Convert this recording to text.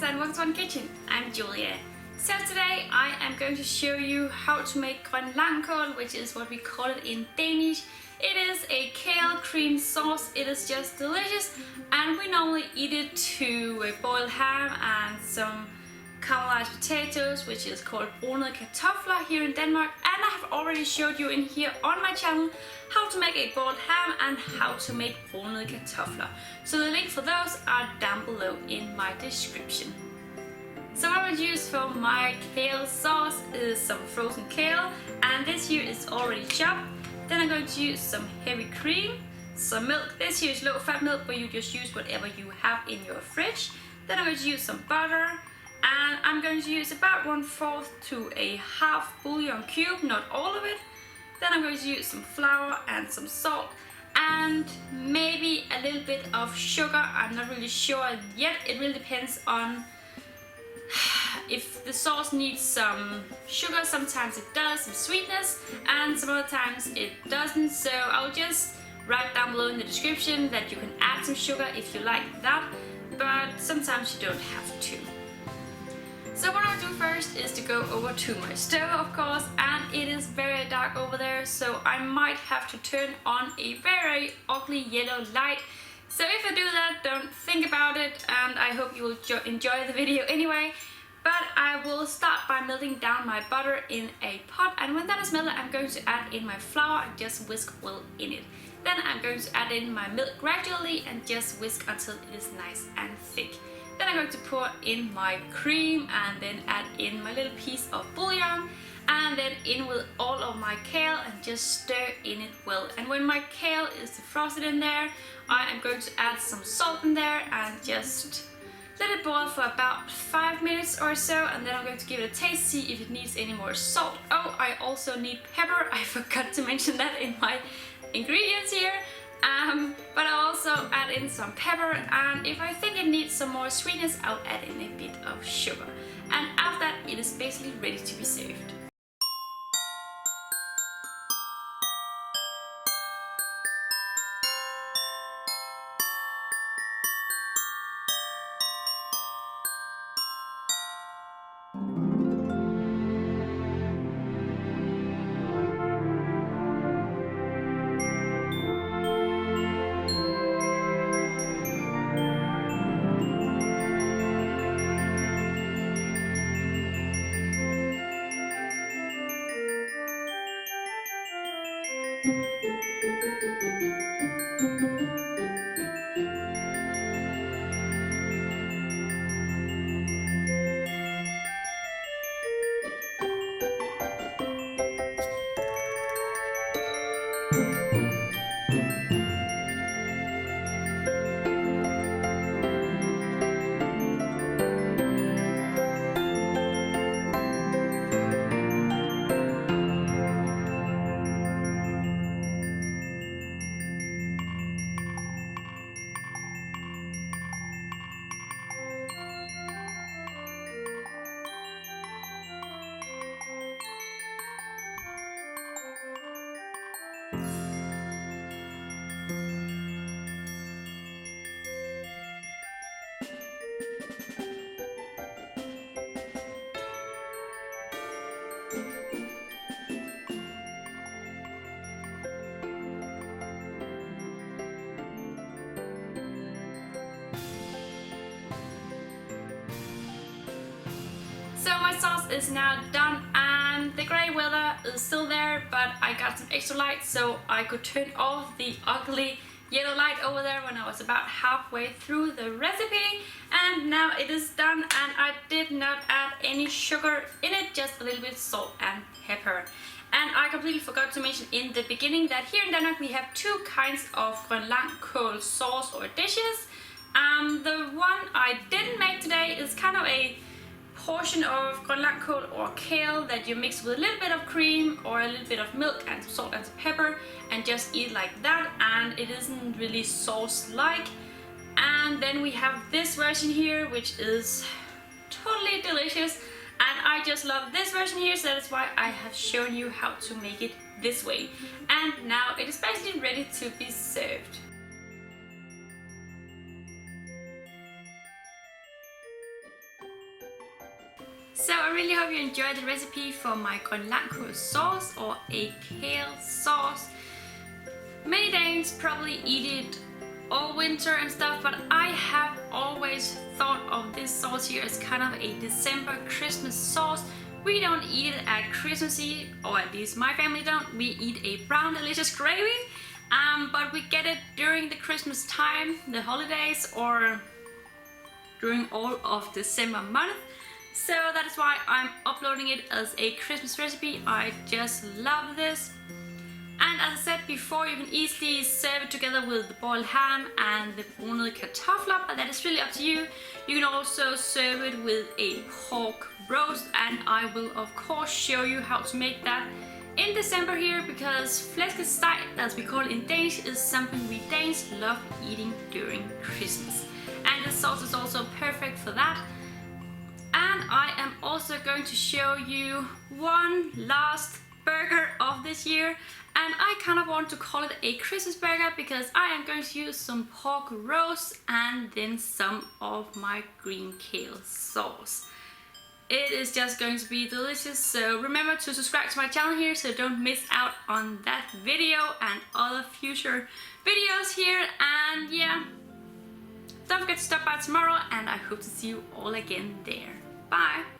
guys and welcome to my kitchen. I'm Julia. So today I am going to show you how to make Grønlangkål, which is what we call it in Danish. It is a kale cream sauce. It is just delicious, and we normally eat it to a boiled ham and some caramelized potatoes, which is called brune kartofler here in Denmark. And I have already showed you in here on my channel how to make a boiled ham and how to make brune kartofler. So the link for those are down below in my description. So what I would use for my kale sauce is some frozen kale, and this here is already chopped. Then I'm going to use some heavy cream, some milk. This here is low fat milk, but you just use whatever you have in your fridge. Then I'm going to use some butter, and I'm going to use about 1/4 to a half bouillon cube, not all of it. Then I'm going to use some flour and some salt, and maybe a little bit of sugar. I'm not really sure yet. It really depends on if the sauce needs some sugar. Sometimes it does, some sweetness, and some other times it doesn't. So I'll just write down below in the description that you can add some sugar if you like that, but sometimes you don't have to. So what I'll do first is to go over to my stove, of course, and it is very dark over there, so I might have to turn on a very ugly yellow light. So if I do that, don't think about it, and I hope you will enjoy the video anyway. But I will start by melting down my butter in a pot, and when that is melted, I'm going to add in my flour and just whisk well in it. Then I'm going to add in my milk gradually and just whisk until it is nice and thick. Then I'm going to pour in my cream and then add in my little piece of bouillon, and then in with all of my kale and just stir in it well. And when my kale is defrosted in there, I am going to add some salt in there and just let it boil for about 5 minutes or so, and then I'm going to give it a taste, see if it needs any more salt. Oh, I also need pepper. I forgot to mention that in my ingredients here. But I'll also add in some pepper, and if I think it needs some more sweetness, I'll add in a bit of sugar. And after that, it is basically ready to be served. So my sauce is now done, and the grey weather is still there, but I got some extra light so I could turn off the ugly yellow light over there when I was about halfway through the recipe. And now it is done, and I did not add any sugar in it, just a little bit of salt and pepper. And I completely forgot to mention in the beginning that here in Denmark we have two kinds of Grønlangkål sauce or dishes. The one I didn't make today is kind of a portion of Grønlangkål or kale that you mix with a little bit of cream or a little bit of milk and some salt and some pepper and just eat like that, and it isn't really sauce-like. And then we have this version here, which is totally delicious, and I just love this version here, so that's why I have shown you how to make it this way. And now it is basically ready to be served. really hope you enjoyed the recipe for my Grønlangkål sauce or a kale sauce. Many Danes probably eat it all winter and stuff, but I have always thought of this sauce here as kind of a December Christmas sauce. We don't eat it at Christmas Eve, or at least my family don't. We eat a brown delicious gravy, but we get it during the Christmas time, the holidays, or during all of December month. So that is why I'm uploading it as a Christmas recipe. I just love this. And as I said before, you can easily serve it together with the boiled ham and the brunede kartofler, but that is really up to you. You can also serve it with a pork roast, and I will of course show you how to make that in December here, because flæskesteg, as we call it in Danish, is something we Danes love eating during Christmas. And the sauce is also perfect for that. And I am also going to show you one last burger of this year, and I kind of want to call it a Christmas burger because I am going to use some pork roast and then some of my green kale sauce. It is just going to be delicious, so remember to subscribe to my channel here so don't miss out on that video and other future videos here. And yeah, don't forget to stop by tomorrow, and I hope to see you all again there. Bye!